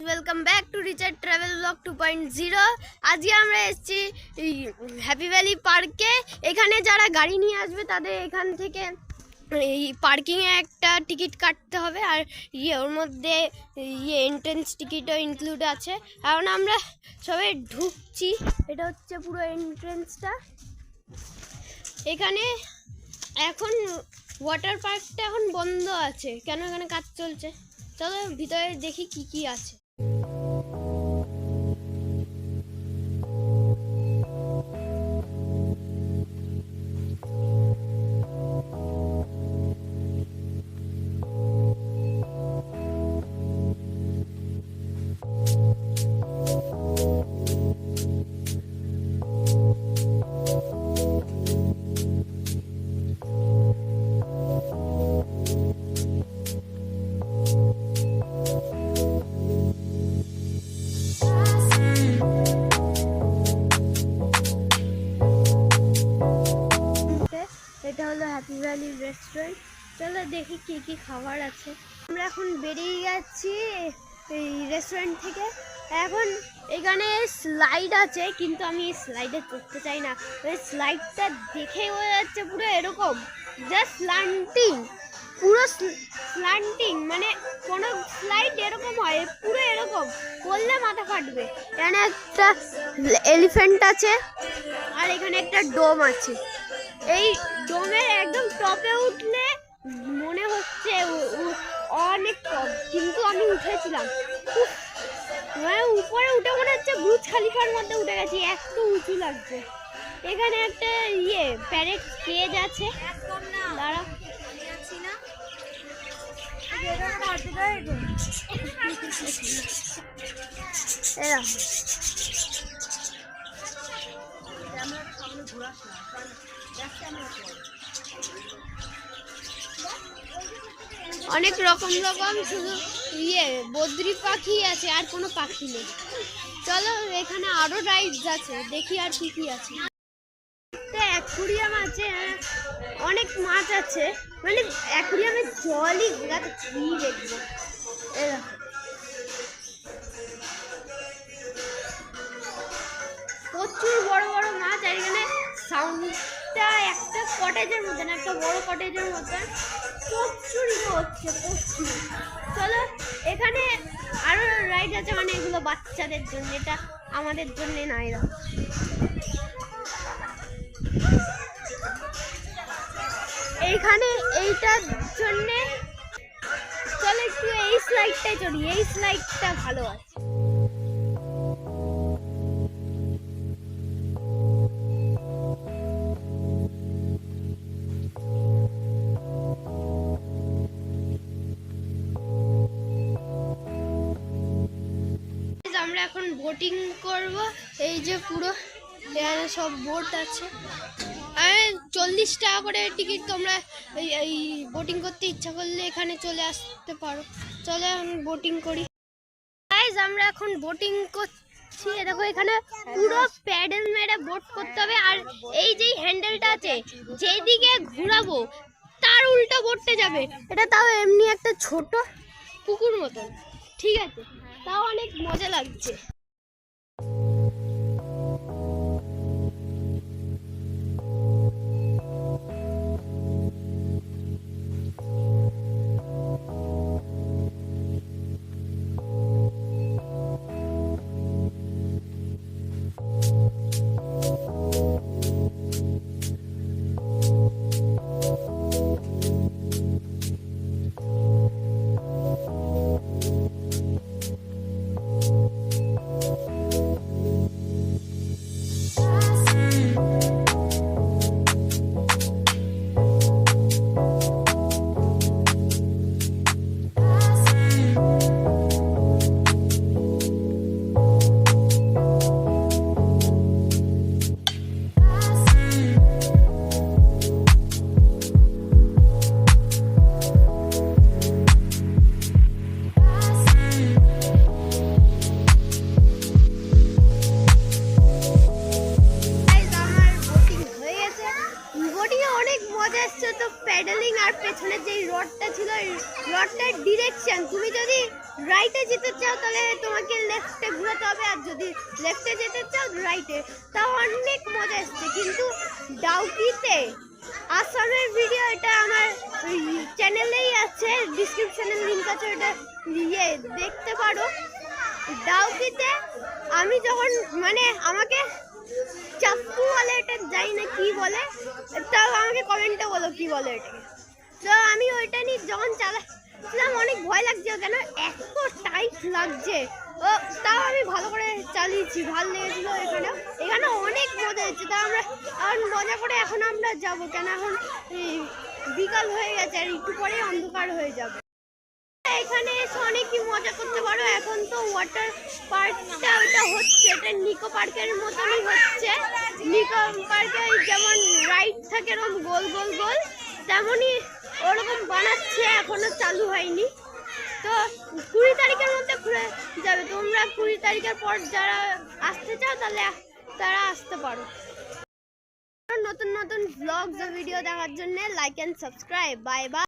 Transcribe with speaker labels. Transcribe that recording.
Speaker 1: Welcome back to Richard travel blog 2.0। আজকে আমরা এসেছি হ্যাপি ভ্যালি পার্কে। এখানে যারা গাড়ি নিয়ে আসবে তাদের এখান থেকে এই পার্কিংয়ে একটা টিকিট কাটতে হবে, আর ওর মধ্যে এন্ট্রেন্স টিকিটও ইনক্লুড আছে। এখন আমরা সবাই ঢুকছি, এটা হচ্ছে পুরো এন্ট্রেন্সটা। এখানে এখন ওয়াটার পার্কটা এখন বন্ধ আছে, কেন এখানে কাজ চলছে। চলো ভিতরে দেখি কি কি আছে। এটা হলো হ্যাপি ভ্যালি রেস্টুরেন্ট। চলো দেখি কি কি খাবার আছে। আমরা এখন বেরিয়ে যাচ্ছি এই রেস্টুরেন্ট থেকে। এখন এখানে স্লাইড আছে, কিন্তু আমি স্লাইডে চড়তে চাই না। ওই স্লাইডটা দেখেই বোঝা যাচ্ছে পুরো এরকম, জাস্ট স্ল্যান্টিং, পুরো স্ল্যান্টিং, মানে কোনো স্লাইড এরকম হয় পুরো এরকম, করলে মাথা ফাটবে। এখানে একটা এলিফ্যান্ট আছে, আর এখানে একটা ডোম আছে। এই ডোমের একদম টপে উঠলে মনে হচ্ছে অনেক টপ, কিন্তু আমি উঠেছিলাম, মানে উপরে উঠে মনে হচ্ছে বুর্জ খালিফার মধ্যে উঠে গেছি, এত উঁচু লাগছে। এখানে একটা প্যারেড কেজ আছে, দাঁড়া অনেক রকম শুধু বদ্রি পাখি আছে, আর কোনো পাখি নেই। চলো এখানে আরো রাইডস আছে, দেখি আর কি কি আছে। অ্যাকুরিয়াম আছে, অনেক মাছ আছে, মানে অ্যাকুরিয়ামের জলই ঘোরাতে কি দেখবো। প্রচুর বড় বড় মাছ, আর এখানে সাউন্ডটা একটা কটেজের মতন, একটা বড় কটেজের মতন, প্রচুর হচ্ছে প্রচুর। চলো এখানে আরো রাইড আছে, মানে এগুলো বাচ্চাদের জন্য, এটা আমাদের জন্য না। এরা এইখানে এইটার জন্যে চলো একটু এই স্লাইডটাই চড়ি, এই স্লাইডটা ভালো আছে। আমরা এখন বোটিং করব। এই যে পুরো এখানে সব বোট আছে, 40 টাকা করে টিকিট। তোমরা এই বোটিং করতে ইচ্ছা করলে এখানে চলে আসতে পারো। চলো এখন বোটিং করি। গাইস আমরা এখন বোটিং করছি, দেখো এখানে পুরো প্যাডেল মেরে বোট করতে হবে, আর এই যে হ্যান্ডেলটা আছে, যেদিকে ঘোরাবো তার উল্টো বোটটা যাবে। এটা তাও এমনি একটা ছোট পুকুর মতন, ঠিক আছে, তাও অনেক মজা লাগছে। চাও তাহলে তোমাকে লেফটে ঘোরাতে হবে, আর যদি লেফটে যেতে চাও রাইটে। তাও অনেক মজা এসছে। কিন্তু ডাউকিতে আসামের ভিডিও এটা আমার চ্যানেলেই আছে, ডিসক্রিপশনের লিঙ্ক আছে, ওটা দেখতে পারো। ডাউকিতে আমি যখন মানে আমাকে চাপ্পু বলে, এটা জানি না কি বলে, তাও আমাকে কমেন্টে বলো কি বলে এটাকে। তো আমি ওইটা নিয়ে যখন চালাচ্ছিলাম অনেক ভয় লাগছে, কেন এত টাইট লাগছে। ও তাও আমি ভালো করে চালিয়েছি, ভালো লেগেছিল। এখানে অনেক মজা হচ্ছে। তা আমরা মজা করে এখন আমরা যাবো, কেন এখন বিকাল হয়ে গেছে আর একটু পরে অন্ধকার হয়ে যাবে। এখানে এসে অনেকই মজা করতে পারো। এখন তো ওয়াটার পার্কটা ওইটা হচ্ছে, এটা নিকো পার্কের মতনই হচ্ছে। নিকো পার্কে যেমন রাইড থাকে এরকম গোল গোল গোল, তেমনই ওরকম বানাচ্ছে, এখনো চালু হয়নি। তো 20 তারিখের মধ্যে খুলে যাবে। তোমরা 20 তারিখের পর যারা আসতে চাও তাহলে তারা আসতে পারো। নতুন নতুন ব্লগস ও ভিডিও দেখার জন্য like and subscribe. Bye by.